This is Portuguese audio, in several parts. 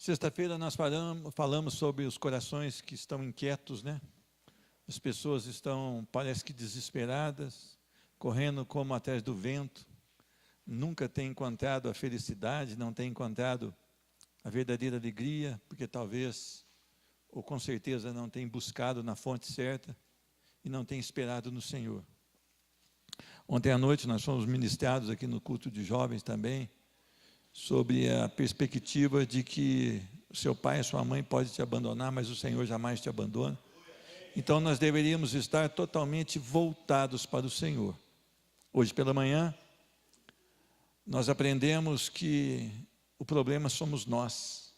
Sexta-feira nós falamos sobre os corações que estão inquietos, né? As pessoas estão, parece que desesperadas, correndo como atrás do vento, nunca têm encontrado a felicidade, não têm encontrado a verdadeira alegria, porque talvez, ou com certeza, não têm buscado na fonte certa e não têm esperado no Senhor. Ontem à noite nós fomos ministrados aqui no culto de jovens também, sobre a perspectiva de que o seu pai e a sua mãe podem te abandonar, mas o Senhor jamais te abandona. Então nós deveríamos estar totalmente voltados para o Senhor. Hoje pela manhã, nós aprendemos que o problema somos nós.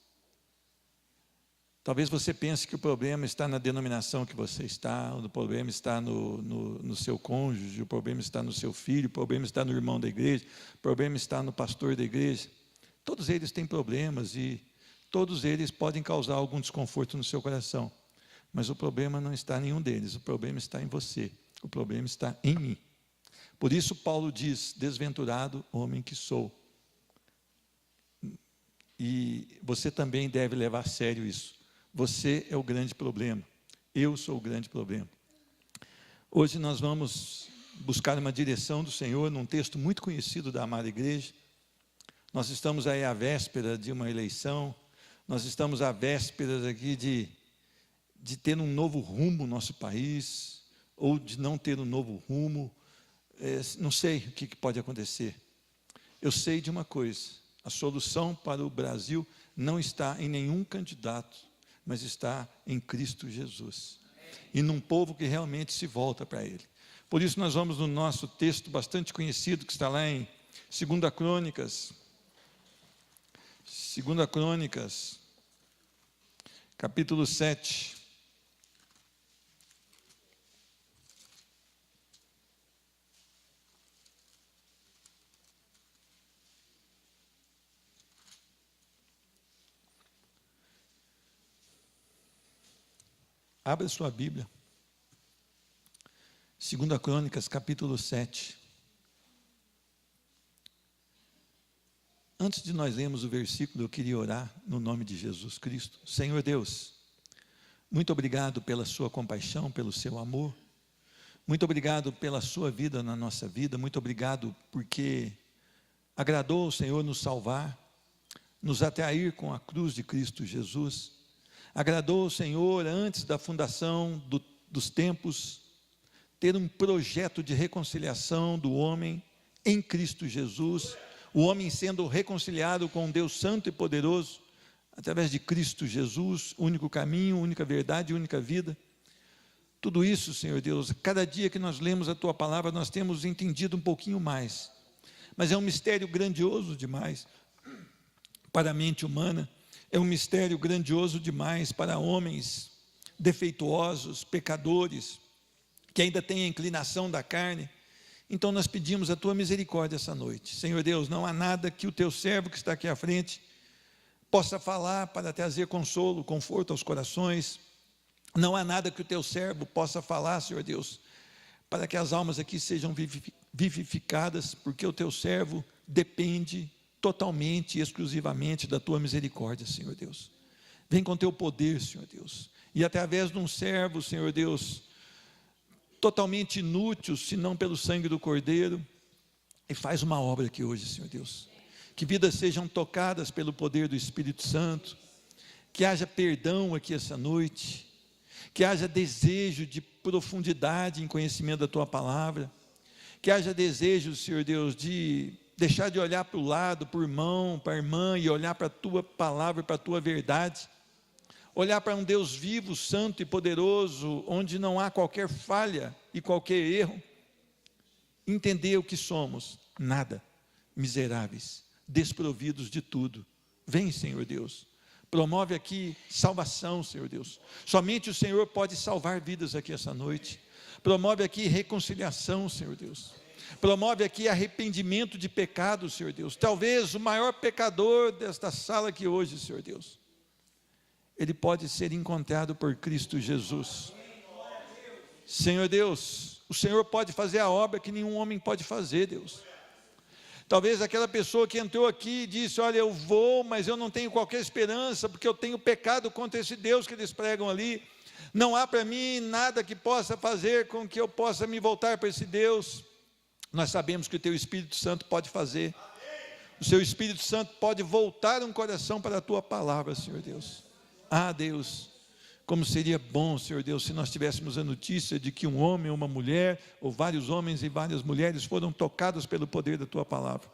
Talvez você pense que o problema está na denominação que você está, o problema está no seu cônjuge, o problema está no seu filho, o problema está no irmão da igreja, o problema está no pastor da igreja. Todos eles têm problemas e todos eles podem causar algum desconforto no seu coração. Mas o problema não está em nenhum deles, o problema está em você, o problema está em mim. Por isso Paulo diz, desventurado homem que sou. E você também deve levar a sério isso. Você é o grande problema, eu sou o grande problema. Hoje nós vamos buscar uma direção do Senhor num texto muito conhecido da amada igreja. Nós estamos aí à véspera de uma eleição, nós estamos à véspera aqui de ter um novo rumo no nosso país, ou de não ter um novo rumo, não sei o que pode acontecer. Eu sei de uma coisa, a solução para o Brasil não está em nenhum candidato, mas está em Cristo Jesus, e num povo que realmente se volta para Ele. Por isso nós vamos no nosso texto bastante conhecido, que está lá em 2 Crônicas, capítulo 7. Abra sua Bíblia. 2 Crônicas, capítulo 7. Antes de nós lermos o versículo, eu queria orar no nome de Jesus Cristo. Senhor Deus, muito obrigado pela sua compaixão, pelo seu amor. Muito obrigado pela sua vida na nossa vida. Muito obrigado porque agradou ao Senhor nos salvar, nos atrair com a cruz de Cristo Jesus. Agradou ao Senhor antes da fundação dos tempos, ter um projeto de reconciliação do homem em Cristo Jesus, o homem sendo reconciliado com Deus Santo e Poderoso, através de Cristo Jesus, único caminho, única verdade, única vida. Tudo isso, Senhor Deus, cada dia que nós lemos a Tua Palavra, nós temos entendido um pouquinho mais, mas é um mistério grandioso demais para a mente humana, é um mistério grandioso demais para homens defeituosos, pecadores, que ainda têm a inclinação da carne. Então nós pedimos a Tua misericórdia essa noite. Senhor Deus, não há nada que o Teu servo que está aqui à frente possa falar para trazer consolo, conforto aos corações. Não há nada que o Teu servo possa falar, Senhor Deus, para que as almas aqui sejam vivificadas, porque o Teu servo depende totalmente e exclusivamente da Tua misericórdia, Senhor Deus. Vem com Teu poder, Senhor Deus, e através de um servo, Senhor Deus, totalmente inútil, se não pelo sangue do Cordeiro, e faz uma obra aqui hoje, Senhor Deus, que vidas sejam tocadas pelo poder do Espírito Santo, que haja perdão aqui essa noite, que haja desejo de profundidade em conhecimento da Tua Palavra, que haja desejo, Senhor Deus, de deixar de olhar para o lado, para o irmão, para a irmã, e olhar para a Tua Palavra, para a Tua verdade, olhar para um Deus vivo, santo e poderoso, onde não há qualquer falha e qualquer erro, entender o que somos, nada, miseráveis, desprovidos de tudo. Vem, Senhor Deus, promove aqui salvação, Senhor Deus, somente o Senhor pode salvar vidas aqui essa noite. Promove aqui reconciliação, Senhor Deus, promove aqui arrependimento de pecado, Senhor Deus. Talvez o maior pecador desta sala aqui hoje, Senhor Deus, ele pode ser encontrado por Cristo Jesus. Senhor Deus, o Senhor pode fazer a obra que nenhum homem pode fazer, Deus. Talvez aquela pessoa que entrou aqui e disse: olha, eu vou, mas eu não tenho qualquer esperança, porque eu tenho pecado contra esse Deus que eles pregam ali. Não há para mim nada que possa fazer com que eu possa me voltar para esse Deus. Nós sabemos que o teu Espírito Santo pode fazer. O seu Espírito Santo pode voltar um coração para a tua palavra, Senhor Deus. Ah, Deus, como seria bom, Senhor Deus, se nós tivéssemos a notícia de que um homem ou uma mulher, ou vários homens e várias mulheres foram tocados pelo poder da tua palavra.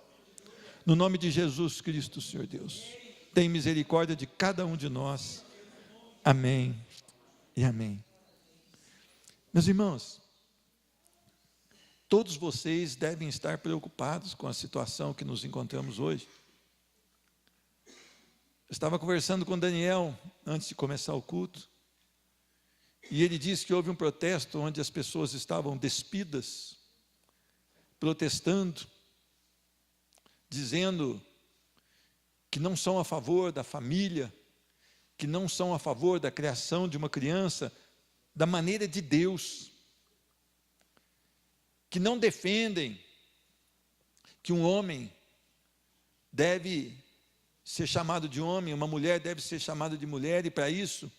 No nome de Jesus Cristo, Senhor Deus, tem misericórdia de cada um de nós. Amém e amém. Meus irmãos, todos vocês devem estar preocupados com a situação que nos encontramos hoje. Eu estava conversando com Daniel antes de começar o culto, e ele disse que houve um protesto onde as pessoas estavam despidas, protestando, dizendo que não são a favor da família, que não são a favor da criação de uma criança da maneira de Deus, que não defendem que um homem deve ser chamado de homem, uma mulher deve ser chamada de mulher, e para isso,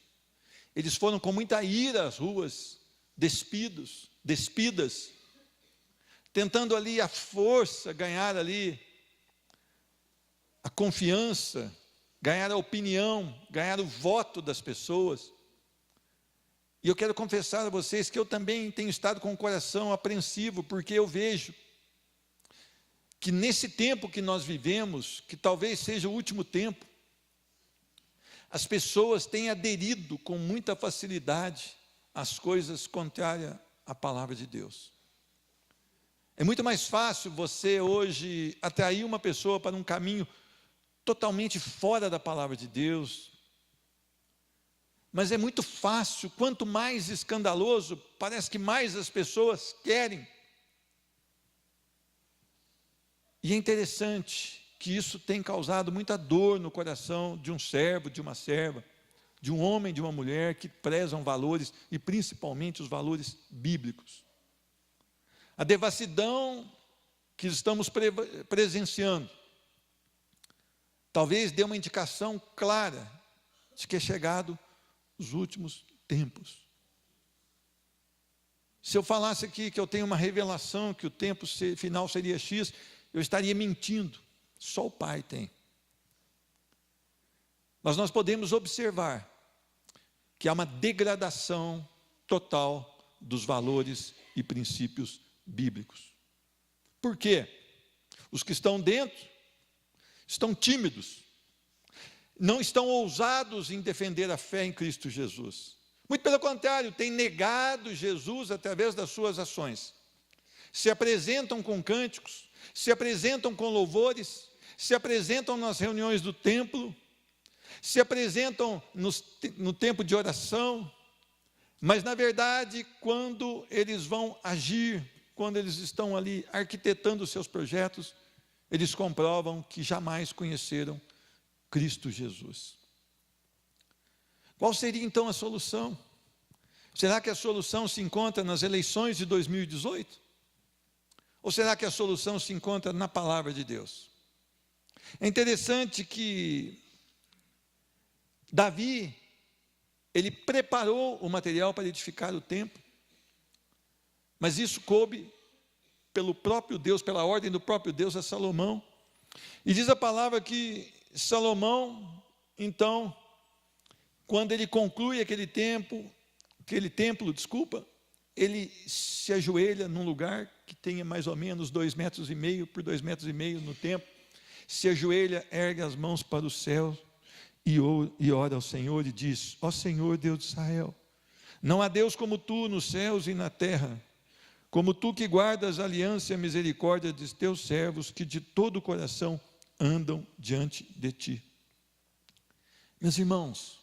eles foram com muita ira às ruas, despidas, tentando ali à força ganhar ali a confiança, ganhar a opinião, ganhar o voto das pessoas. E eu quero confessar a vocês que eu também tenho estado com o coração apreensivo, porque eu vejo que nesse tempo que nós vivemos, que talvez seja o último tempo, as pessoas têm aderido com muita facilidade às coisas contrárias à palavra de Deus. É muito mais fácil você hoje atrair uma pessoa para um caminho totalmente fora da palavra de Deus, mas é muito fácil, quanto mais escandaloso, parece que mais as pessoas querem. E é interessante que isso tem causado muita dor no coração de um servo, de uma serva, de um homem, de uma mulher que prezam valores, e principalmente os valores bíblicos. A devassidão que estamos presenciando, talvez dê uma indicação clara de que é chegado os últimos tempos. Se eu falasse aqui que eu tenho uma revelação, que o tempo final seria X, eu estaria mentindo. Só o Pai tem. Mas nós podemos observar que há uma degradação total dos valores e princípios bíblicos. Por quê? Os que estão dentro estão tímidos, não estão ousados em defender a fé em Cristo Jesus. Muito pelo contrário, têm negado Jesus através das suas ações. Se apresentam com cânticos, se apresentam com louvores, se apresentam nas reuniões do templo, se apresentam no tempo de oração, mas na verdade, quando eles vão agir, quando eles estão ali arquitetando os seus projetos, eles comprovam que jamais conheceram Cristo Jesus. Qual seria então a solução? Será que a solução se encontra nas eleições de 2018? Ou será que a solução se encontra na palavra de Deus? É interessante que Davi, ele preparou o material para edificar o templo, mas isso coube pelo próprio Deus, pela ordem do próprio Deus a Salomão. E diz a palavra que Salomão, então, quando ele conclui aquele templo, ele se ajoelha num lugar que tenha mais ou menos 2,5 metros por 2,5 metros no templo, se ajoelha, ergue as mãos para o céu e ora ao Senhor e diz: ó Senhor Deus de Israel, não há Deus como tu nos céus e na terra, como tu que guardas a aliança e a misericórdia de teus servos, que de todo o coração andam diante de ti. Meus irmãos,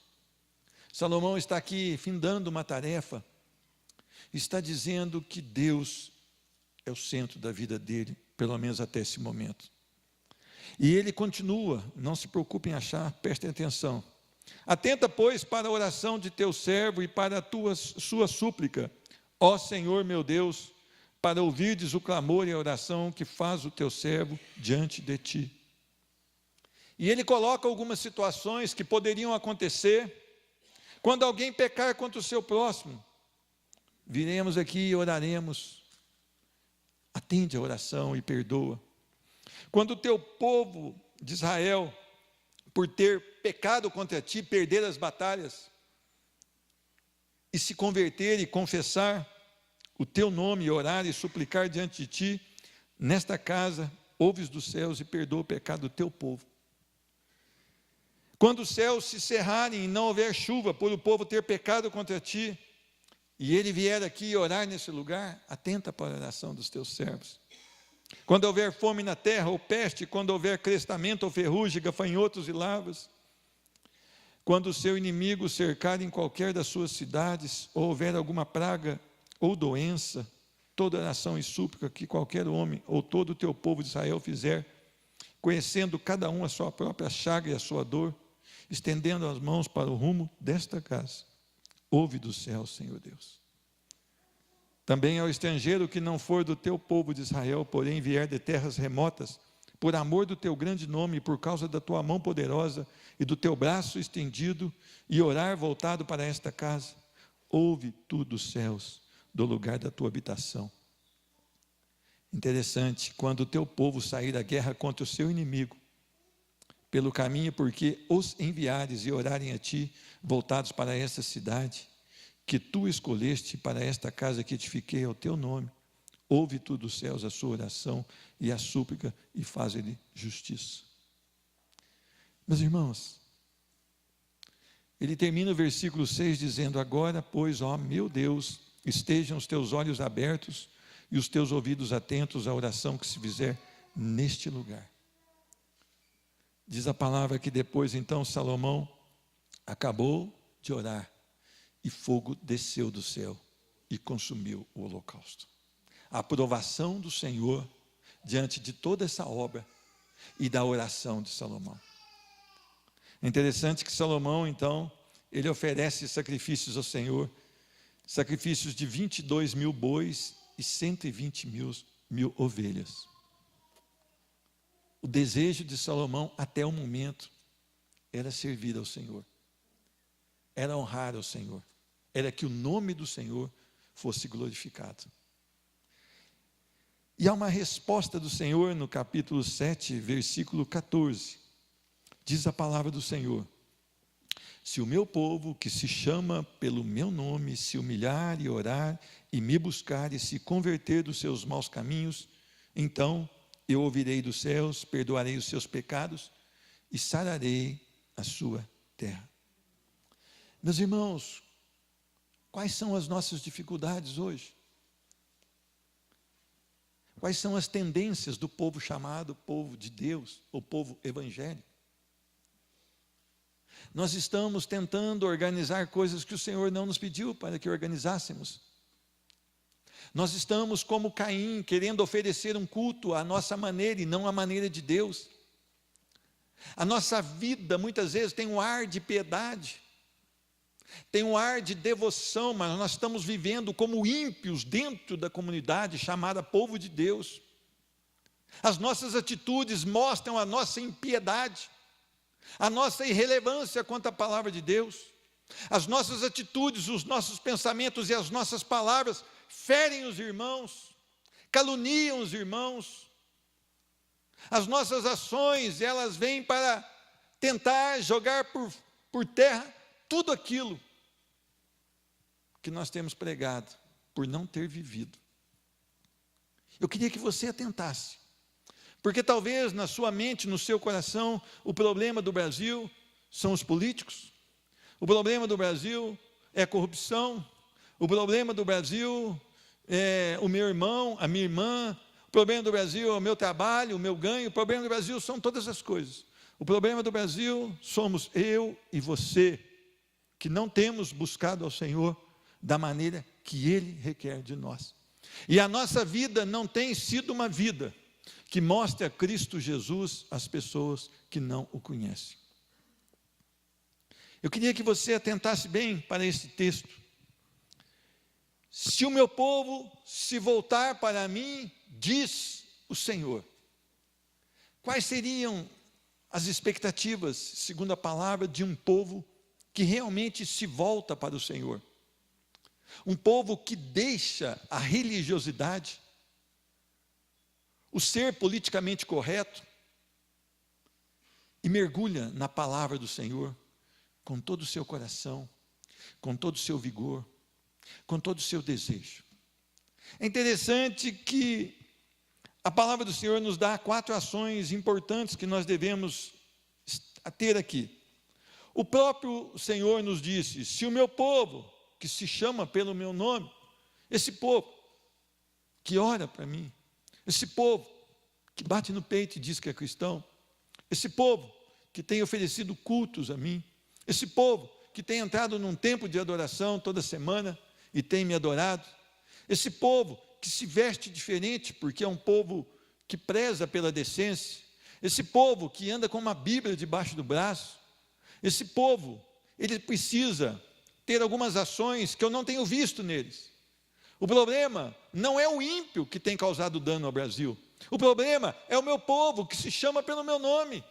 Salomão está aqui findando uma tarefa, está dizendo que Deus é o centro da vida dele, pelo menos até esse momento. E ele continua, não se preocupe em achar, prestem atenção. Atenta, pois, para a oração de teu servo e para a sua súplica, ó Senhor meu Deus, para ouvirdes o clamor e a oração que faz o teu servo diante de ti. E ele coloca algumas situações que poderiam acontecer quando alguém pecar contra o seu próximo. Viremos aqui e oraremos. Atende a oração e perdoa. Quando o teu povo de Israel, por ter pecado contra ti, perder as batalhas, e se converter e confessar o teu nome, e orar e suplicar diante de ti, nesta casa, ouves dos céus e perdoa o pecado do teu povo. Quando os céus se cerrarem e não houver chuva, por o povo ter pecado contra ti, e ele vier aqui orar nesse lugar, atenta para a oração dos teus servos. Quando houver fome na terra, ou peste, quando houver crestamento, ou ferrugem, gafanhotos e larvas, quando o seu inimigo cercar em qualquer das suas cidades, ou houver alguma praga ou doença, toda oração e súplica que qualquer homem, ou todo o teu povo de Israel fizer, conhecendo cada um a sua própria chaga e a sua dor, estendendo as mãos para o rumo desta casa, ouve do céu, Senhor Deus. Também ao estrangeiro que não for do teu povo de Israel, porém vier de terras remotas, por amor do teu grande nome, e por causa da tua mão poderosa e do teu braço estendido, e orar voltado para esta casa, ouve tu dos céus, do lugar da tua habitação. Interessante, quando o teu povo sair da guerra contra o seu inimigo, pelo caminho porque os enviares e orarem a ti, voltados para esta cidade, que tu escolheste para esta casa que edifiquei ao teu nome, ouve tu dos céus a sua oração e a súplica e faz-lhe justiça. Meus irmãos, ele termina o versículo 6 dizendo: agora, pois, ó meu Deus, estejam os teus olhos abertos e os teus ouvidos atentos à oração que se fizer neste lugar. Diz a palavra que depois então Salomão acabou de orar e fogo desceu do céu e consumiu o holocausto. A aprovação do Senhor diante de toda essa obra e da oração de Salomão. É interessante que Salomão então, ele oferece sacrifícios ao Senhor, sacrifícios de 22 mil bois e 120 mil ovelhas. O desejo de Salomão até o momento era servir ao Senhor, era honrar ao Senhor, era que o nome do Senhor fosse glorificado. E há uma resposta do Senhor no capítulo 7, versículo 14. Diz a palavra do Senhor: se o meu povo, que se chama pelo meu nome, se humilhar e orar, e me buscar e se converter dos seus maus caminhos, então eu ouvirei dos céus, perdoarei os seus pecados e sararei a sua terra. Meus irmãos, quais são as nossas dificuldades hoje? Quais são as tendências do povo chamado povo de Deus, ou povo evangélico? Nós estamos tentando organizar coisas que o Senhor não nos pediu para que organizássemos. Nós estamos como Caim, querendo oferecer um culto à nossa maneira e não à maneira de Deus. A nossa vida muitas vezes tem um ar de piedade, tem um ar de devoção, mas nós estamos vivendo como ímpios dentro da comunidade chamada povo de Deus. As nossas atitudes mostram a nossa impiedade, a nossa irrelevância quanto à palavra de Deus. As nossas atitudes, os nossos pensamentos e as nossas palavras ferem os irmãos, caluniam os irmãos. As nossas ações, elas vêm para tentar jogar por terra tudo aquilo que nós temos pregado, por não ter vivido. Eu queria que você atentasse, porque talvez na sua mente, no seu coração, o problema do Brasil são os políticos, o problema do Brasil é a corrupção, o problema do Brasil é o meu irmão, a minha irmã, o problema do Brasil é o meu trabalho, o meu ganho, o problema do Brasil são todas as coisas. O problema do Brasil somos eu e você, que não temos buscado ao Senhor da maneira que Ele requer de nós. E a nossa vida não tem sido uma vida que mostre a Cristo Jesus às pessoas que não o conhecem. Eu queria que você atentasse bem para esse texto, se o meu povo se voltar para mim, diz o Senhor. Quais seriam as expectativas, segundo a palavra, de um povo que realmente se volta para o Senhor? Um povo que deixa a religiosidade, o ser politicamente correto, e mergulha na palavra do Senhor, com todo o seu coração, com todo o seu vigor, com todo o seu desejo. É interessante que a palavra do Senhor nos dá 4 ações importantes que nós devemos ter aqui. O próprio Senhor nos disse: se o meu povo, que se chama pelo meu nome, esse povo que ora para mim, esse povo que bate no peito e diz que é cristão, esse povo que tem oferecido cultos a mim, esse povo que tem entrado num templo de adoração toda semana e tem me adorado, esse povo que se veste diferente porque é um povo que preza pela decência, esse povo que anda com uma Bíblia debaixo do braço, esse povo, ele precisa ter algumas ações que eu não tenho visto neles. O problema não é o ímpio que tem causado dano ao Brasil, o problema é o meu povo que se chama pelo meu nome,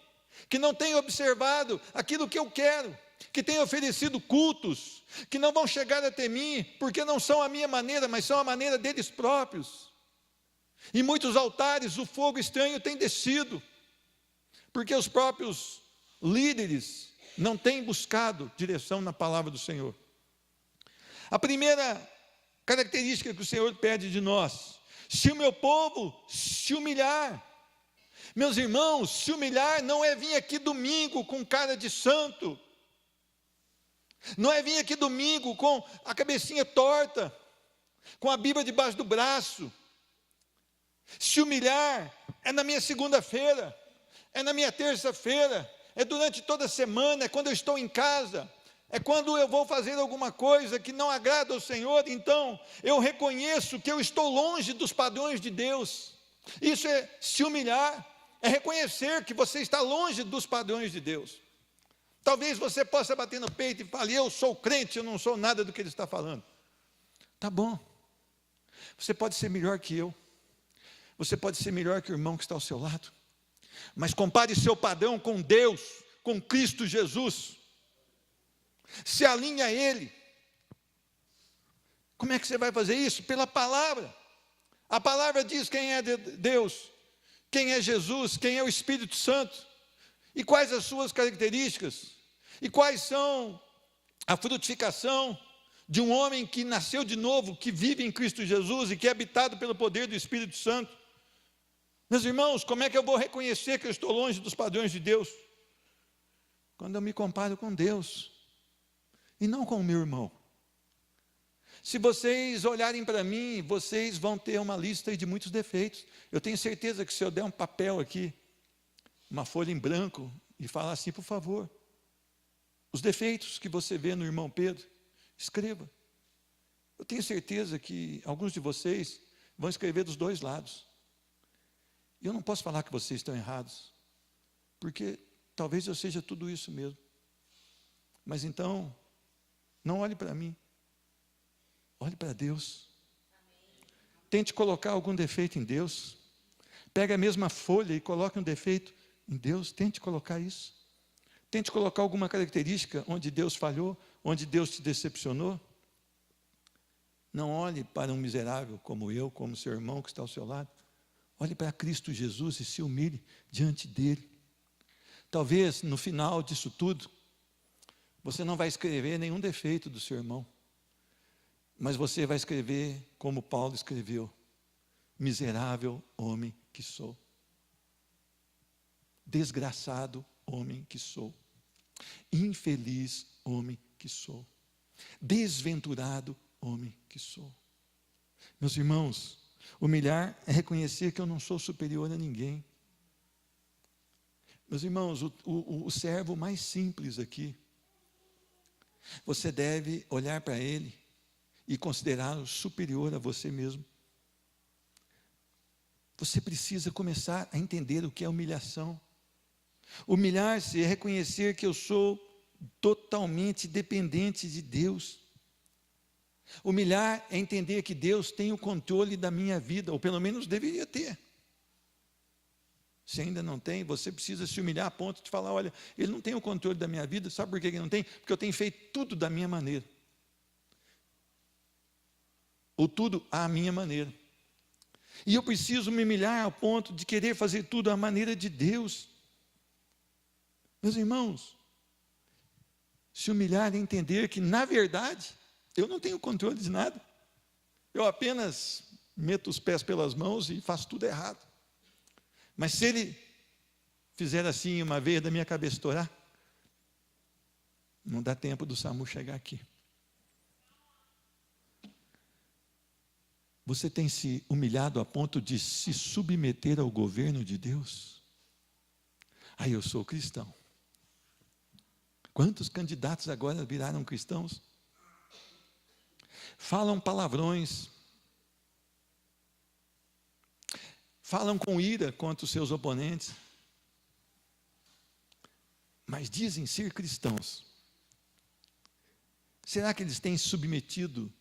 que não tem observado aquilo que eu quero, que tem oferecido cultos, que não vão chegar até mim, porque não são a minha maneira, mas são a maneira deles próprios. Em muitos altares o fogo estranho tem descido, porque os próprios líderes não têm buscado direção na palavra do Senhor. A primeira característica que o Senhor pede de nós: se o meu povo se humilhar. Meus irmãos, se humilhar não é vir aqui domingo com cara de santo, não é vir aqui domingo com a cabecinha torta, com a Bíblia debaixo do braço. Se humilhar é na minha segunda-feira, é na minha terça-feira, é durante toda a semana, é quando eu estou em casa, é quando eu vou fazer alguma coisa que não agrada ao Senhor, então eu reconheço que eu estou longe dos padrões de Deus. Isso é se humilhar, é reconhecer que você está longe dos padrões de Deus. Talvez você possa bater no peito e falar: eu sou crente, eu não sou nada do que ele está falando. Tá bom, você pode ser melhor que eu, você pode ser melhor que o irmão que está ao seu lado, mas compare seu padrão com Deus, com Cristo Jesus, se alinhe a Ele. Como é que você vai fazer isso? Pela palavra. A palavra diz quem é Deus, quem é Jesus, quem é o Espírito Santo, e quais as suas características, e quais são a frutificação de um homem que nasceu de novo, que vive em Cristo Jesus e que é habitado pelo poder do Espírito Santo. Meus irmãos, como é que eu vou reconhecer que eu estou longe dos padrões de Deus? Quando eu me comparo com Deus, e não com o meu irmão. Se vocês olharem para mim, vocês vão ter uma lista de muitos defeitos. Eu tenho certeza que se eu der um papel aqui, uma folha em branco, e falar assim: por favor, os defeitos que você vê no irmão Pedro, escreva. Eu tenho certeza que alguns de vocês vão escrever dos dois lados. E eu não posso falar que vocês estão errados, porque talvez eu seja tudo isso mesmo. Mas então, não olhe para mim, olhe para Deus. Tente colocar algum defeito em Deus. Pega a mesma folha e coloque um defeito em Deus. Tente colocar isso. Tente colocar alguma característica onde Deus falhou, onde Deus te decepcionou. Não olhe para um miserável como eu, como seu irmão que está ao seu lado. Olhe para Cristo Jesus e se humilhe diante dele. Talvez no final disso tudo, você não vai escrever nenhum defeito do seu irmão, mas você vai escrever como Paulo escreveu: miserável homem que sou, desgraçado homem que sou, infeliz homem que sou, desventurado homem que sou. Meus irmãos, humilhar é reconhecer que eu não sou superior a ninguém. Meus irmãos, o servo mais simples aqui, você deve olhar para ele e considerá-lo superior a você mesmo. Você precisa começar a entender o que é humilhação. Humilhar-se é reconhecer que eu sou totalmente dependente de Deus. Humilhar é entender que Deus tem o controle da minha vida, ou pelo menos deveria ter. Se ainda não tem, você precisa se humilhar a ponto de falar: olha, Ele não tem o controle da minha vida. Sabe por que Ele não tem? Porque eu tenho feito tudo da minha maneira, ou tudo à minha maneira. E eu preciso me humilhar ao ponto de querer fazer tudo à maneira de Deus. Meus irmãos, se humilhar é entender que, na verdade, eu não tenho controle de nada. Eu apenas meto os pés pelas mãos e faço tudo errado. Mas se Ele fizer assim uma vez da minha cabeça estourar, não dá tempo do SAMU chegar aqui. Você tem se humilhado a ponto de se submeter ao governo de Deus? Aí eu sou cristão. Quantos candidatos agora viraram cristãos? Falam palavrões, falam com ira contra os seus oponentes, mas dizem ser cristãos. Será que eles têm submetido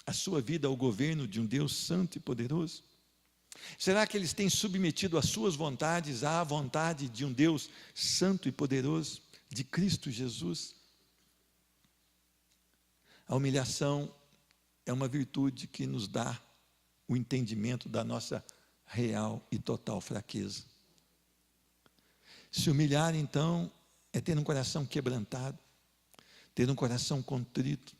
a sua vida ao governo de um Deus santo e poderoso? Será que eles têm submetido as suas vontades à vontade de um Deus santo e poderoso, de Cristo Jesus? A humilhação é uma virtude que nos dá o entendimento da nossa real e total fraqueza. Se humilhar, então, é ter um coração quebrantado, ter um coração contrito,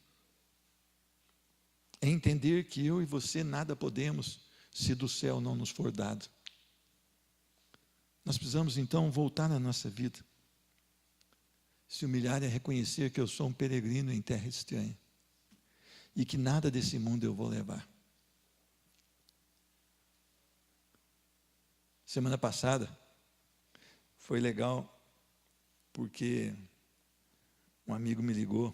é entender que eu e você nada podemos se do céu não nos for dado. Nós precisamos então voltar na nossa vida. Se humilhar é reconhecer que eu sou um peregrino em terra estranha e que nada desse mundo eu vou levar. Semana passada foi legal porque um amigo me ligou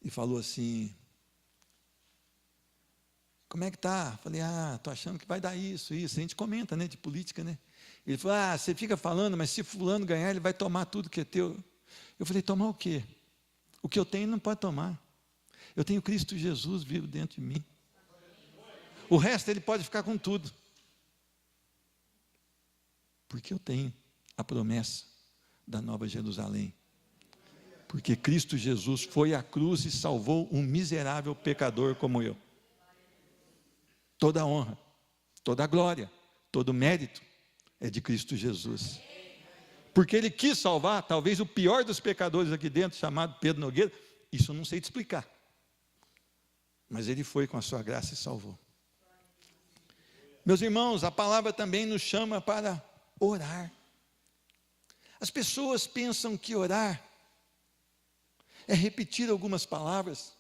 e falou assim: como é que tá? Falei: tô achando que vai dar isso. A gente comenta, né, de política, né? Ele falou: você fica falando, mas se fulano ganhar, ele vai tomar tudo que é teu. Eu falei: tomar o quê? O que eu tenho não pode tomar. Eu tenho Cristo Jesus vivo dentro de mim. O resto ele pode ficar com tudo. Porque eu tenho a promessa da Nova Jerusalém. Porque Cristo Jesus foi à cruz e salvou um miserável pecador como eu. Toda a honra, toda a glória, todo o mérito é de Cristo Jesus. Porque Ele quis salvar, talvez o pior dos pecadores aqui dentro, chamado Pedro Nogueira. Isso eu não sei te explicar. Mas Ele foi com a sua graça e salvou. Meus irmãos, a palavra também nos chama para orar. As pessoas pensam que orar é repetir algumas palavras,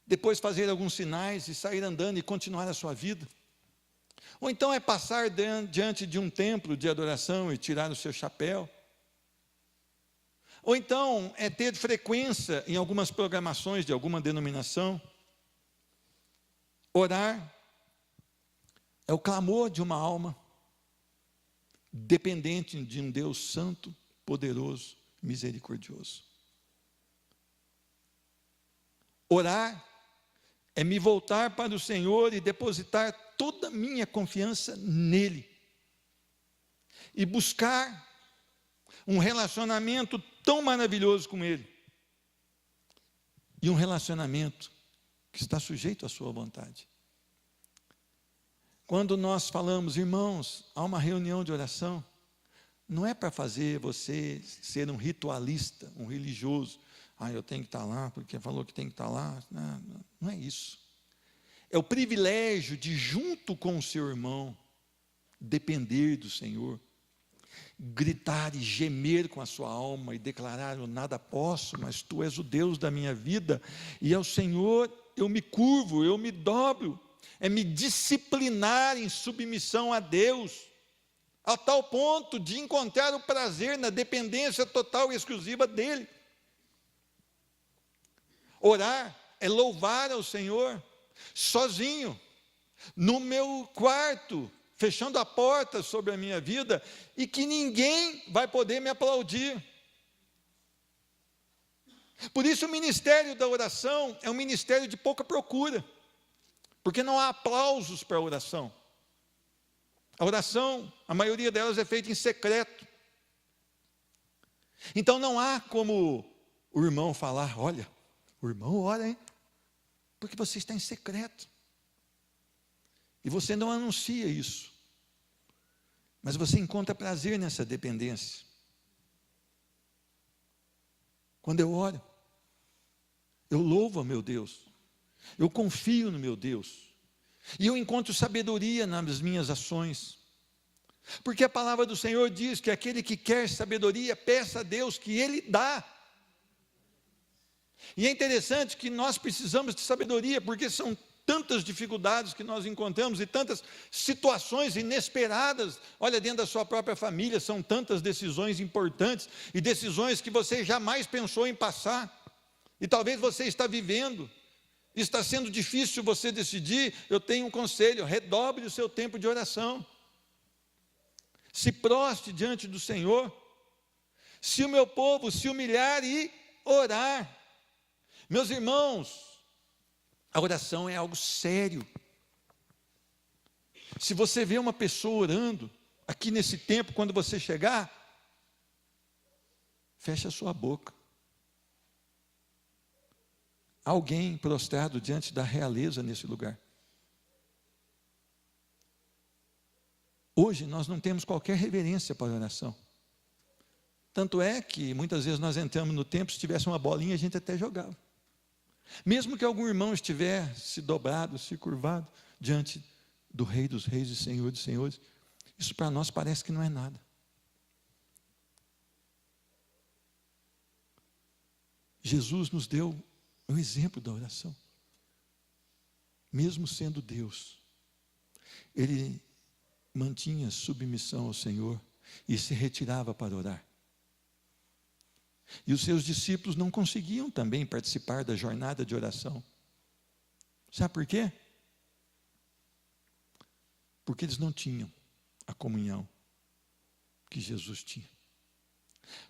depois fazer alguns sinais e sair andando e continuar a sua vida. Ou então é passar diante de um templo de adoração e tirar o seu chapéu. Ou então é ter frequência em algumas programações de alguma denominação. Orar é o clamor de uma alma dependente de um Deus santo, poderoso, misericordioso. Orar é me voltar para o Senhor e depositar toda a minha confiança nele. E buscar um relacionamento tão maravilhoso com Ele. E um relacionamento que está sujeito à sua vontade. Quando nós falamos: irmãos, há uma reunião de oração, não é para fazer você ser um ritualista, um religioso. Eu tenho que estar lá, porque falou que tem que estar lá. Não é isso. É o privilégio de, junto com o seu irmão, depender do Senhor, gritar e gemer com a sua alma e declarar: eu nada posso, mas Tu és o Deus da minha vida, e ao Senhor eu me curvo, eu me dobro. É me disciplinar em submissão a Deus, a tal ponto de encontrar o prazer na dependência total e exclusiva dEle. Orar é louvar ao Senhor, sozinho, no meu quarto, fechando a porta sobre a minha vida, e que ninguém vai poder me aplaudir. Por isso o ministério da oração é um ministério de pouca procura, porque não há aplausos para a oração. A oração, a maioria delas é feita em secreto. Então não há como o irmão falar: olha, o irmão ora, hein? Porque você está em secreto. E você não anuncia isso. Mas você encontra prazer nessa dependência. Quando eu oro, eu louvo a meu Deus. Eu confio no meu Deus. E eu encontro sabedoria nas minhas ações. Porque a palavra do Senhor diz que aquele que quer sabedoria, peça a Deus que Ele dá. E é interessante que nós precisamos de sabedoria, porque são tantas dificuldades que nós encontramos e tantas situações inesperadas. Olha, dentro da sua própria família, são tantas decisões importantes e decisões que você jamais pensou em passar. E talvez você está vivendo, está sendo difícil você decidir. Eu tenho um conselho: redobre o seu tempo de oração. Se prostre diante do Senhor. Se o meu povo se humilhar e orar. Meus irmãos, a oração é algo sério. Se você vê uma pessoa orando, aqui nesse tempo, quando você chegar, feche a sua boca. Alguém prostrado diante da realeza nesse lugar. Hoje nós não temos qualquer reverência para a oração. Tanto é que muitas vezes nós entramos no templo, se tivesse uma bolinha a gente até jogava. Mesmo que algum irmão estiver se dobrado, se curvado diante do Rei dos Reis e Senhor dos Senhores, isso para nós parece que não é nada. Jesus nos deu o exemplo da oração. Mesmo sendo Deus, Ele mantinha submissão ao Senhor e se retirava para orar. E os seus discípulos não conseguiam também participar da jornada de oração. Sabe por quê? Porque eles não tinham a comunhão que Jesus tinha.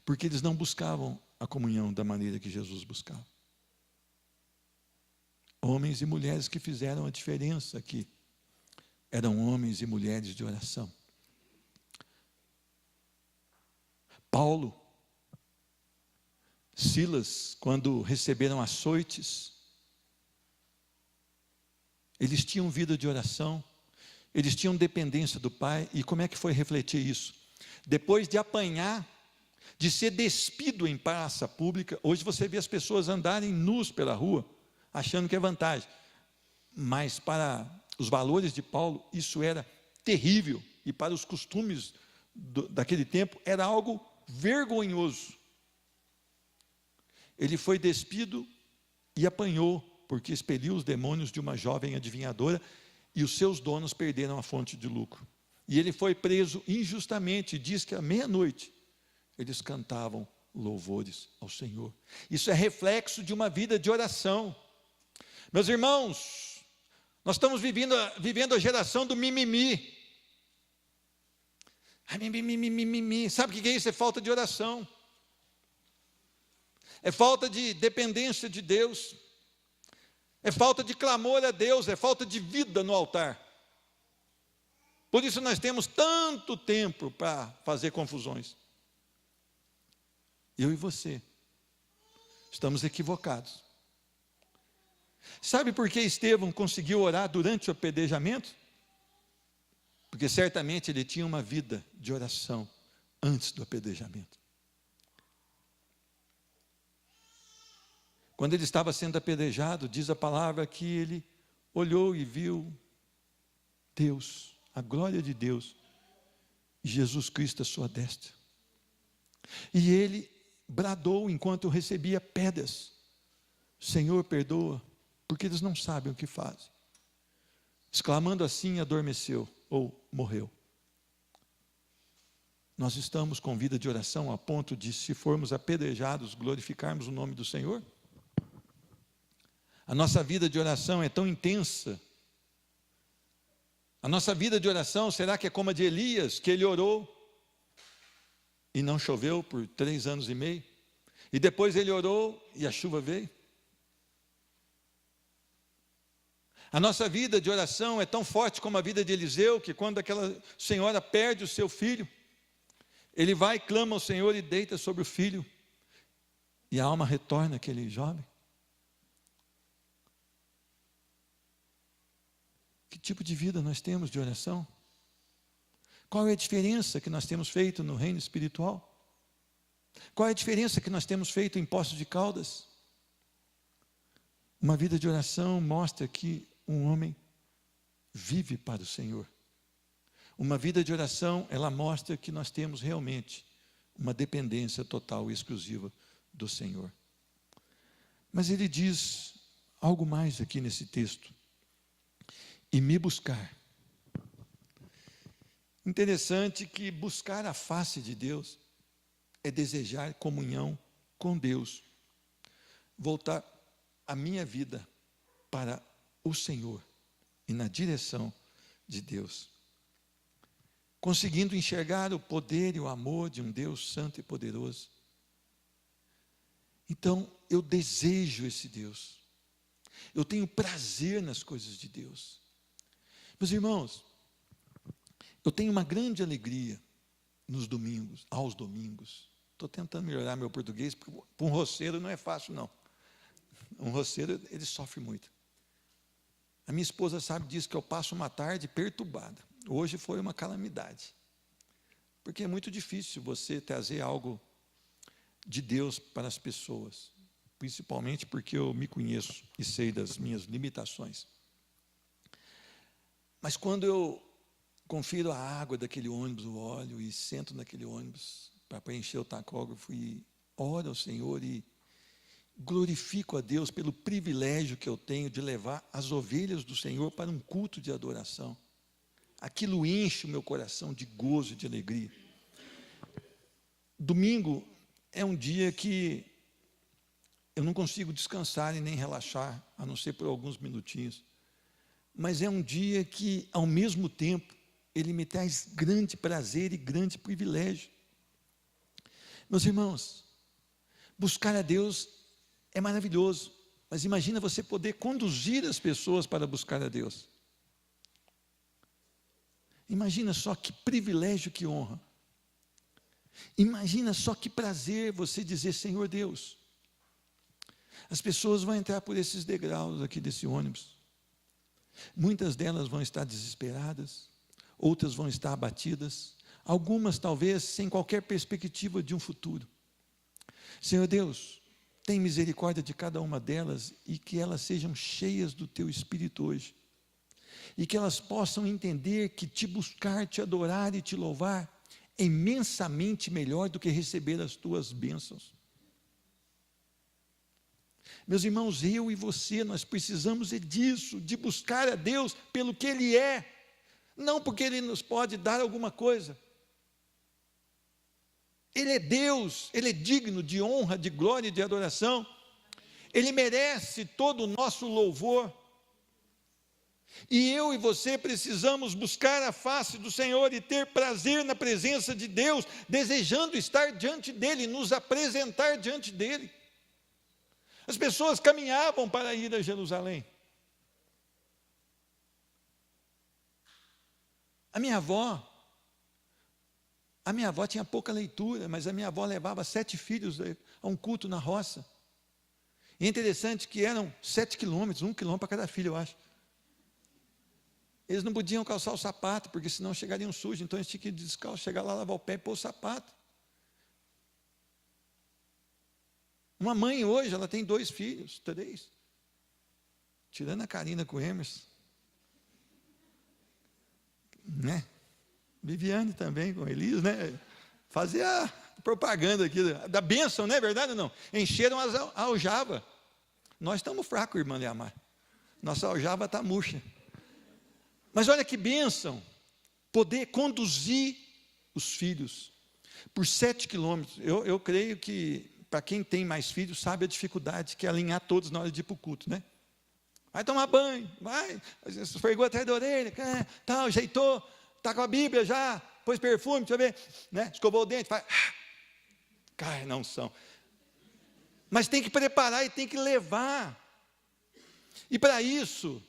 Porque eles não buscavam a comunhão da maneira que Jesus buscava. Homens e mulheres que fizeram a diferença aqui eram homens e mulheres de oração. Paulo, Silas, quando receberam açoites, eles tinham vida de oração, eles tinham dependência do Pai. E como é que foi refletir isso? Depois de apanhar, de ser despido em praça pública, hoje você vê as pessoas andarem nus pela rua, achando que é vantagem. Mas para os valores de Paulo, isso era terrível. E para os costumes daquele tempo, era algo vergonhoso. Ele foi despido e apanhou, porque expeliu os demônios de uma jovem adivinhadora, e os seus donos perderam a fonte de lucro. E ele foi preso injustamente, e diz que à meia-noite eles cantavam louvores ao Senhor. Isso é reflexo de uma vida de oração. Meus irmãos, nós estamos vivendo a geração do mimimi. Mimimi. Sabe o que é isso? É falta de oração. É falta de dependência de Deus. É falta de clamor a Deus. É falta de vida no altar. Por isso nós temos tanto tempo para fazer confusões. Eu e você estamos equivocados. Sabe por que Estevão conseguiu orar durante o apedrejamento? Porque certamente ele tinha uma vida de oração antes do apedrejamento. Quando ele estava sendo apedrejado, diz a palavra que ele olhou e viu Deus, a glória de Deus, e Jesus Cristo à sua destra. E ele bradou enquanto recebia pedras: Senhor, perdoa, porque eles não sabem o que fazem. Exclamando assim, adormeceu ou morreu. Nós estamos com vida de oração a ponto de, se formos apedrejados, glorificarmos o nome do Senhor? A nossa vida de oração é tão intensa. A nossa vida de oração, será que é como a de Elias, que ele orou e não choveu por 3 anos e meio? E depois ele orou e a chuva veio. A nossa vida de oração é tão forte como a vida de Eliseu, que quando aquela senhora perde o seu filho, ele vai, clama ao Senhor e deita sobre o filho, e a alma retorna àquele jovem. Que tipo de vida nós temos de oração? Qual é a diferença que nós temos feito no reino espiritual? Qual é a diferença que nós temos feito em Poços de Caldas? Uma vida de oração mostra que um homem vive para o Senhor. Uma vida de oração, ela mostra que nós temos realmente uma dependência total e exclusiva do Senhor. Mas ele diz algo mais aqui nesse texto. E me buscar. Interessante que buscar a face de Deus é desejar comunhão com Deus. Voltar a minha vida para o Senhor e na direção de Deus. Conseguindo enxergar o poder e o amor de um Deus santo e poderoso. Então, eu desejo esse Deus. Eu tenho prazer nas coisas de Deus. Meus irmãos, eu tenho uma grande alegria nos domingos, aos domingos. Estou tentando melhorar meu português, porque para um roceiro não é fácil, não. Um roceiro, ele sofre muito. A minha esposa sabe disso, que eu passo uma tarde perturbada. Hoje foi uma calamidade. Porque é muito difícil você trazer algo de Deus para as pessoas. Principalmente porque eu me conheço e sei das minhas limitações. Mas quando eu confiro a água daquele ônibus, o óleo, e sento naquele ônibus para preencher o tacógrafo e oro ao Senhor e glorifico a Deus pelo privilégio que eu tenho de levar as ovelhas do Senhor para um culto de adoração. Aquilo enche o meu coração de gozo e de alegria. Domingo é um dia que eu não consigo descansar e nem relaxar, a não ser por alguns minutinhos. Mas é um dia que, ao mesmo tempo, ele me traz grande prazer e grande privilégio. Meus irmãos, buscar a Deus é maravilhoso, mas imagina você poder conduzir as pessoas para buscar a Deus. Imagina só que privilégio, que honra. Imagina só que prazer você dizer: Senhor Deus. As pessoas vão entrar por esses degraus aqui desse ônibus. Muitas delas vão estar desesperadas, outras vão estar abatidas, algumas talvez sem qualquer perspectiva de um futuro. Senhor Deus, tem misericórdia de cada uma delas e que elas sejam cheias do Teu Espírito hoje. E que elas possam entender que te buscar, te adorar e te louvar é imensamente melhor do que receber as Tuas bênçãos. Meus irmãos, eu e você, nós precisamos disso, de buscar a Deus pelo que Ele é, não porque Ele nos pode dar alguma coisa. Ele é Deus, Ele é digno de honra, de glória e de adoração. Ele merece todo o nosso louvor. E eu e você precisamos buscar a face do Senhor e ter prazer na presença de Deus, desejando estar diante dEle, nos apresentar diante dEle. As pessoas caminhavam para ir a Jerusalém. A minha avó tinha pouca leitura, mas a minha avó levava 7 filhos a um culto na roça. E é interessante que eram 7 quilômetros, 1 quilômetro para cada filho, eu acho. Eles não podiam calçar o sapato, porque senão chegariam sujos, então eles tinham que ir descalço, chegar lá, lavar o pé e pôr o sapato. Uma mãe hoje, ela tem 2 filhos, 3. Tirando a Karina com o Emerson. Né? Viviane também com Elis, né? Fazia propaganda aqui da bênção, não é verdade ou não? Encheram a aljava. Nós estamos fracos, irmã Leamar. Nossa aljava está murcha. Mas olha que bênção, poder conduzir os filhos por 7 quilômetros. Eu creio que, para quem tem mais filhos, sabe a dificuldade que é alinhar todos na hora de ir para o culto, né? Vai tomar banho, vai, esfregou atrás da orelha, tal, ajeitou, está com a Bíblia já, pôs perfume, deixa eu ver, né? Escovou o dente, faz, cai na unção. Mas tem que preparar e tem que levar. E para isso,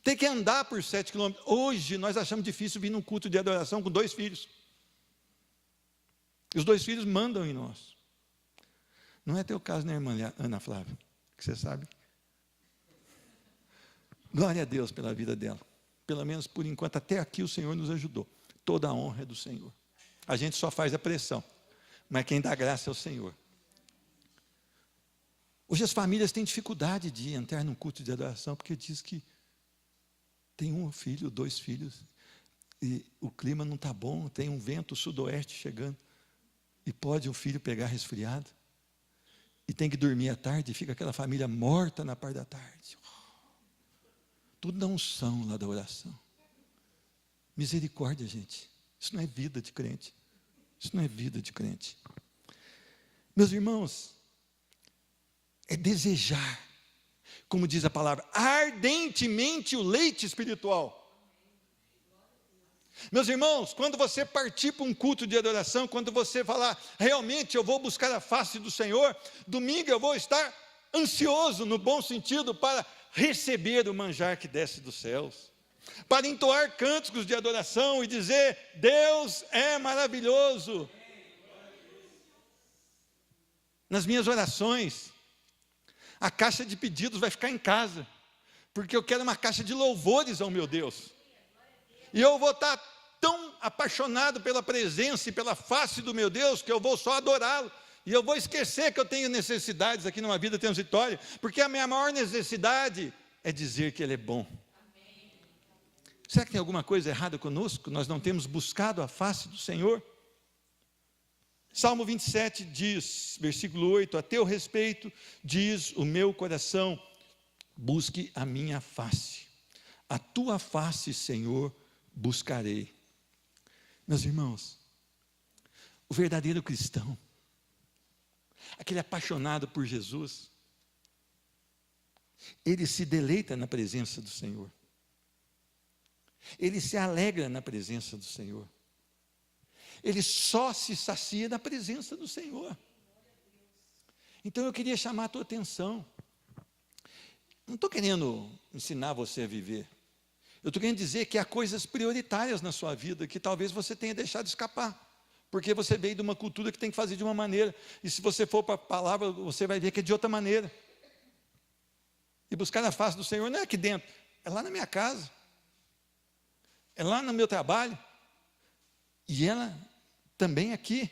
tem que andar por 7 quilômetros. Hoje nós achamos difícil vir num culto de adoração com 2 filhos. E os 2 filhos mandam em nós. Não é teu caso, né, irmã Ana Flávia? Que você sabe. Glória a Deus pela vida dela. Pelo menos por enquanto, até aqui o Senhor nos ajudou. Toda a honra é do Senhor. A gente só faz a pressão, mas quem dá graça é o Senhor. Hoje as famílias têm dificuldade de entrar num culto de adoração, porque diz que tem 1 filho, 2 filhos, e o clima não está bom, tem um vento sudoeste chegando, e pode um filho pegar resfriado, e tem que dormir à tarde, e fica aquela família morta na parte da tarde. Tudo na unção lá da oração. Misericórdia, gente. Isso não é vida de crente. Isso não é vida de crente. Meus irmãos, é desejar, como diz a palavra, ardentemente o leite espiritual. Meus irmãos, quando você partir para um culto de adoração, quando você falar, realmente eu vou buscar a face do Senhor, domingo eu vou estar ansioso, no bom sentido, para receber o manjar que desce dos céus, para entoar cânticos de adoração e dizer, Deus é maravilhoso. Nas minhas orações, a caixa de pedidos vai ficar em casa, porque eu quero uma caixa de louvores ao meu Deus, e eu vou estar tão apaixonado pela presença e pela face do meu Deus, que eu vou só adorá-lo, e eu vou esquecer que eu tenho necessidades aqui numa vida transitória, porque a minha maior necessidade é dizer que Ele é bom. Será que tem alguma coisa errada conosco? Nós não temos buscado a face do Senhor? Salmo 27 diz, versículo 8, a teu respeito diz o meu coração, busque a minha face, a tua face, Senhor, buscarei. Meus irmãos, o verdadeiro cristão, aquele apaixonado por Jesus, ele se deleita na presença do Senhor, ele se alegra na presença do Senhor, ele só se sacia na presença do Senhor. Então eu queria chamar a tua atenção, não estou querendo ensinar você a viver, eu estou querendo dizer que há coisas prioritárias na sua vida, que talvez você tenha deixado escapar, porque você veio de uma cultura que tem que fazer de uma maneira, e se você for para a palavra, você vai ver que é de outra maneira, e buscar a face do Senhor não é aqui dentro, é lá na minha casa, é lá no meu trabalho, e ela também aqui.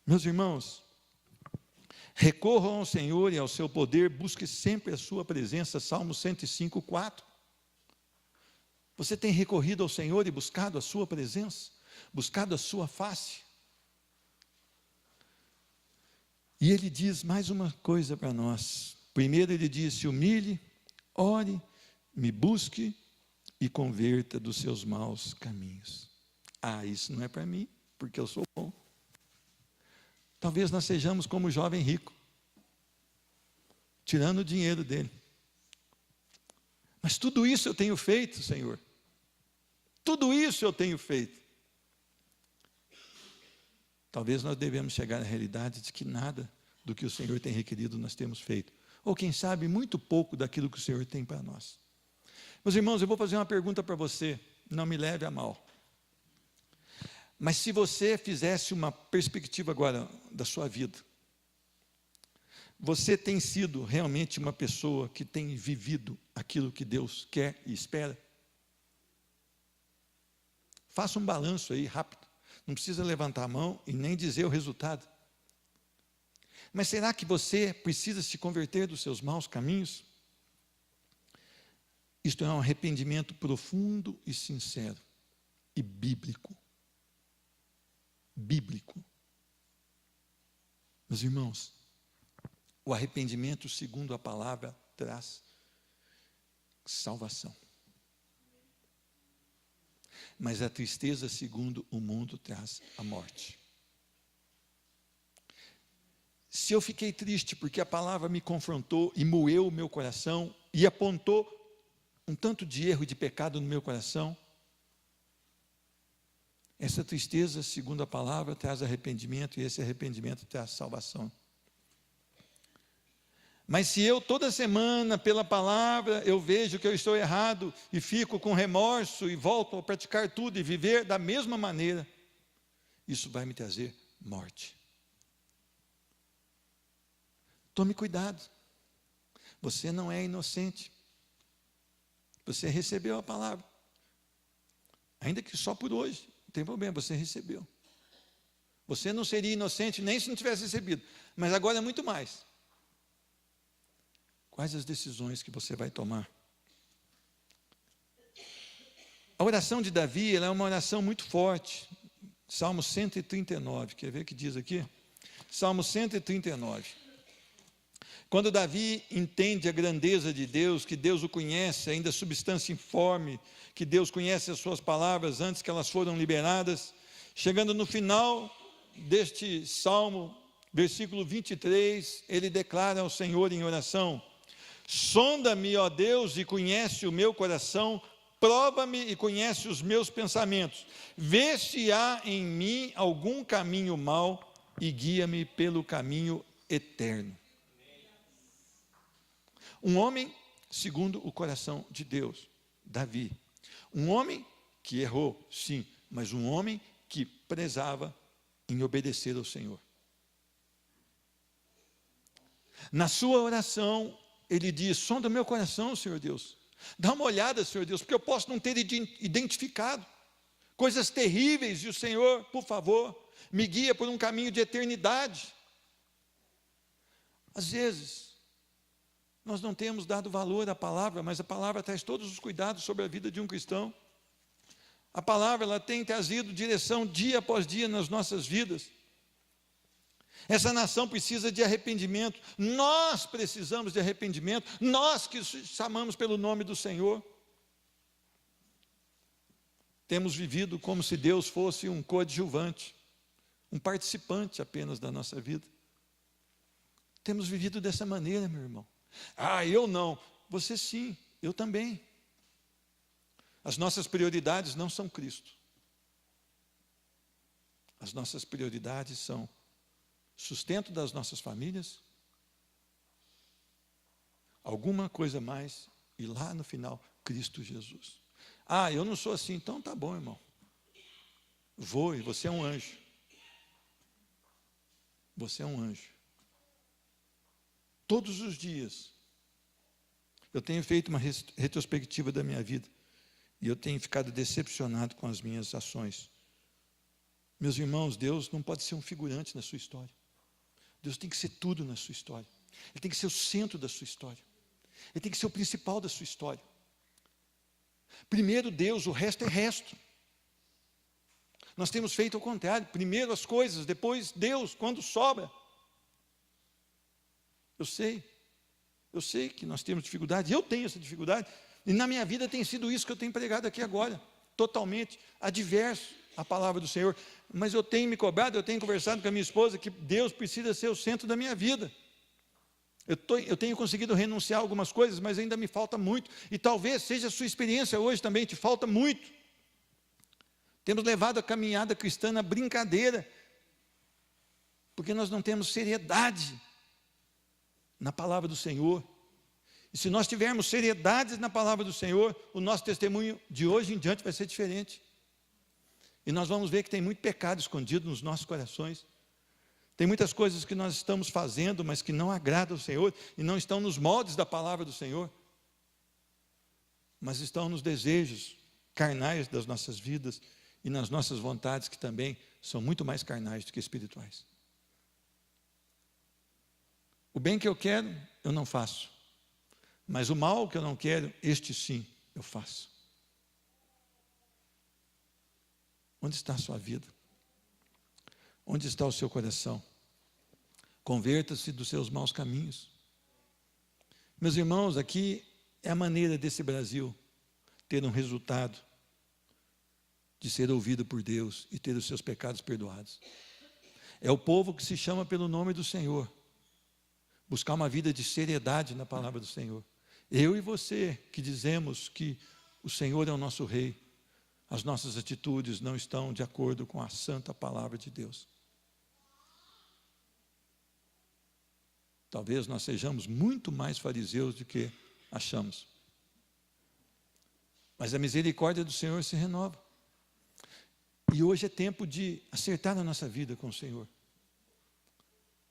Meus irmãos, recorram ao Senhor e ao seu poder, busque sempre a sua presença, Salmo 105, 4. Você tem recorrido ao Senhor e buscado a sua presença, buscado a sua face? E ele diz mais uma coisa para nós. Primeiro ele diz, se humilhe, ore, me busque e converta dos seus maus caminhos. Ah, isso não é para mim, porque eu sou bom. Talvez nós sejamos como o jovem rico, tirando o dinheiro dele. Mas tudo isso eu tenho feito, Senhor. Tudo isso eu tenho feito. Talvez nós devemos chegar à realidade de que nada do que o Senhor tem requerido nós temos feito. Ou quem sabe, muito pouco daquilo que o Senhor tem para nós. Meus irmãos, eu vou fazer uma pergunta para você, não me leve a mal. Mas se você fizesse uma perspectiva agora da sua vida, você tem sido realmente uma pessoa que tem vivido aquilo que Deus quer e espera? Faça um balanço aí rápido, não precisa levantar a mão e nem dizer o resultado. Mas será que você precisa se converter dos seus maus caminhos? Isto é um arrependimento profundo e sincero e bíblico. Bíblico. Meus irmãos, o arrependimento, segundo a palavra, traz salvação. Mas a tristeza, segundo o mundo, traz a morte. Se eu fiquei triste porque a palavra me confrontou e moeu o meu coração e apontou um tanto de erro e de pecado no meu coração, essa tristeza, segundo a palavra, traz arrependimento e esse arrependimento traz salvação. Mas se eu toda semana, pela palavra, eu vejo que eu estou errado e fico com remorso e volto a praticar tudo e viver da mesma maneira, isso vai me trazer morte. Tome cuidado. Você não é inocente. Você recebeu a palavra. Ainda que só por hoje, não tem problema, você recebeu. Você não seria inocente nem se não tivesse recebido, mas agora é muito mais. Quais as decisões que você vai tomar? A oração de Davi, ela é uma oração muito forte. Salmo 139, quer ver o que diz aqui? Salmo 139. Quando Davi entende a grandeza de Deus, que Deus o conhece, ainda substância informe, que Deus conhece as suas palavras antes que elas foram liberadas, chegando no final deste salmo, versículo 23, ele declara ao Senhor em oração: sonda-me, ó Deus, e conhece o meu coração, prova-me e conhece os meus pensamentos, vê se há em mim algum caminho mau e guia-me pelo caminho eterno. Um homem segundo o coração de Deus, Davi. Um homem que errou, sim, mas um homem que prezava em obedecer ao Senhor. Na sua oração, ele diz: sonda meu coração, Senhor Deus. Dá uma olhada, Senhor Deus, porque eu posso não ter identificado coisas terríveis, e o Senhor, por favor, me guia por um caminho de eternidade. Às vezes, nós não temos dado valor à palavra, mas a palavra traz todos os cuidados sobre a vida de um cristão. A palavra, ela tem trazido direção dia após dia nas nossas vidas. Essa nação precisa de arrependimento, nós precisamos de arrependimento, nós que chamamos pelo nome do Senhor. Temos vivido como se Deus fosse um coadjuvante, um participante apenas da nossa vida. Temos vivido dessa maneira, meu irmão. Ah, eu não. Você sim, eu também. As nossas prioridades não são Cristo. As nossas prioridades são sustento das nossas famílias, alguma coisa mais, e lá no final, Cristo Jesus. Ah, eu não sou assim, então tá bom, irmão. Voe, você é um anjo. Você é um anjo. Todos os dias, eu tenho feito uma retrospectiva da minha vida, e eu tenho ficado decepcionado com as minhas ações. Meus irmãos, Deus não pode ser um figurante na sua história. Deus tem que ser tudo na sua história. Ele tem que ser o centro da sua história. Ele tem que ser o principal da sua história. Primeiro Deus, o resto é resto. Nós temos feito ao contrário. Primeiro as coisas, depois Deus, quando sobra. Eu sei que nós temos dificuldade, eu tenho essa dificuldade, e na minha vida tem sido isso que eu tenho pregado aqui agora, totalmente adverso à palavra do Senhor, mas eu tenho me cobrado, eu tenho conversado com a minha esposa, que Deus precisa ser o centro da minha vida. Eu tenho conseguido renunciar a algumas coisas, mas ainda me falta muito, e talvez seja a sua experiência hoje também, te falta muito. Temos levado a caminhada cristã na brincadeira, porque nós não temos seriedade na palavra do Senhor. E se nós tivermos seriedade na palavra do Senhor, o nosso testemunho de hoje em diante vai ser diferente. E nós vamos ver que tem muito pecado escondido nos nossos corações. Tem muitas coisas que nós estamos fazendo, mas que não agradam ao Senhor, e não estão nos moldes da palavra do Senhor, mas estão nos desejos carnais das nossas vidas, e nas nossas vontades, que também são muito mais carnais do que espirituais. O bem que eu quero, eu não faço. Mas o mal que eu não quero, este sim, eu faço. Onde está a sua vida? Onde está o seu coração? Converta-se dos seus maus caminhos. Meus irmãos, aqui é a maneira desse Brasil ter um resultado de ser ouvido por Deus e ter os seus pecados perdoados. É o povo que se chama pelo nome do Senhor. Buscar uma vida de seriedade na palavra do Senhor. Eu e você que dizemos que o Senhor é o nosso Rei, as nossas atitudes não estão de acordo com a santa palavra de Deus. Talvez nós sejamos muito mais fariseus do que achamos. Mas a misericórdia do Senhor se renova. E hoje é tempo de acertar a nossa vida com o Senhor.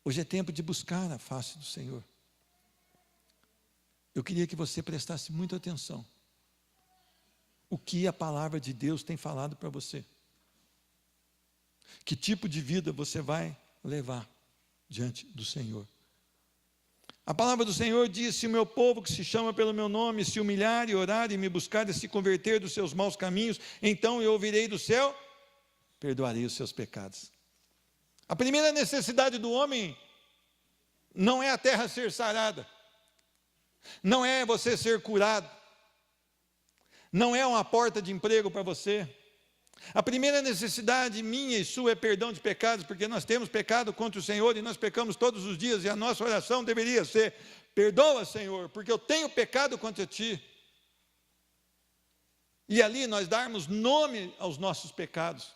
Hoje é tempo de buscar a face do Senhor. Eu queria que você prestasse muita atenção. O que a palavra de Deus tem falado para você? Que tipo de vida você vai levar diante do Senhor? A palavra do Senhor diz: se o meu povo que se chama pelo meu nome se humilhar e orar e me buscar e se converter dos seus maus caminhos, então eu ouvirei do céu, perdoarei os seus pecados. A primeira necessidade do homem não é a terra ser sarada, não é você ser curado, não é uma porta de emprego para você. A primeira necessidade minha e sua é perdão de pecados, porque nós temos pecado contra o Senhor e nós pecamos todos os dias, e a nossa oração deveria ser: perdoa, Senhor, porque eu tenho pecado contra ti. E ali nós darmos nome aos nossos pecados.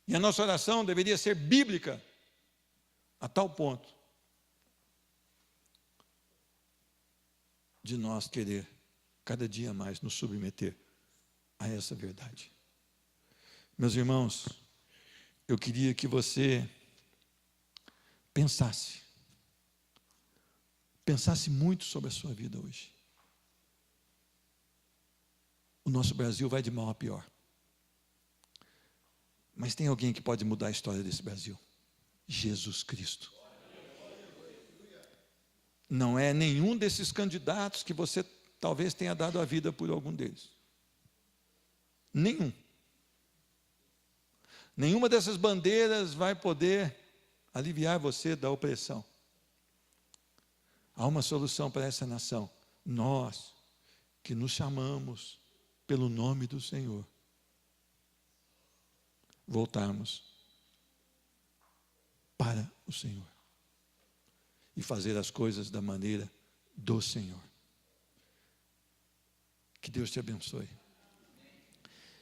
E a nossa oração deveria ser bíblica, a tal ponto de nós querer cada dia mais nos submeter a essa verdade. Meus irmãos, eu queria que você pensasse muito sobre a sua vida hoje. O nosso Brasil vai de mal a pior. Mas tem alguém que pode mudar a história desse Brasil: Jesus Cristo. Não é nenhum desses candidatos que você talvez tenha dado a vida por algum deles. Nenhuma dessas bandeiras vai poder aliviar você da opressão. Há uma solução para essa nação: nós que nos chamamos pelo nome do Senhor, voltarmos para o Senhor e fazer as coisas da maneira do Senhor. Que Deus te abençoe.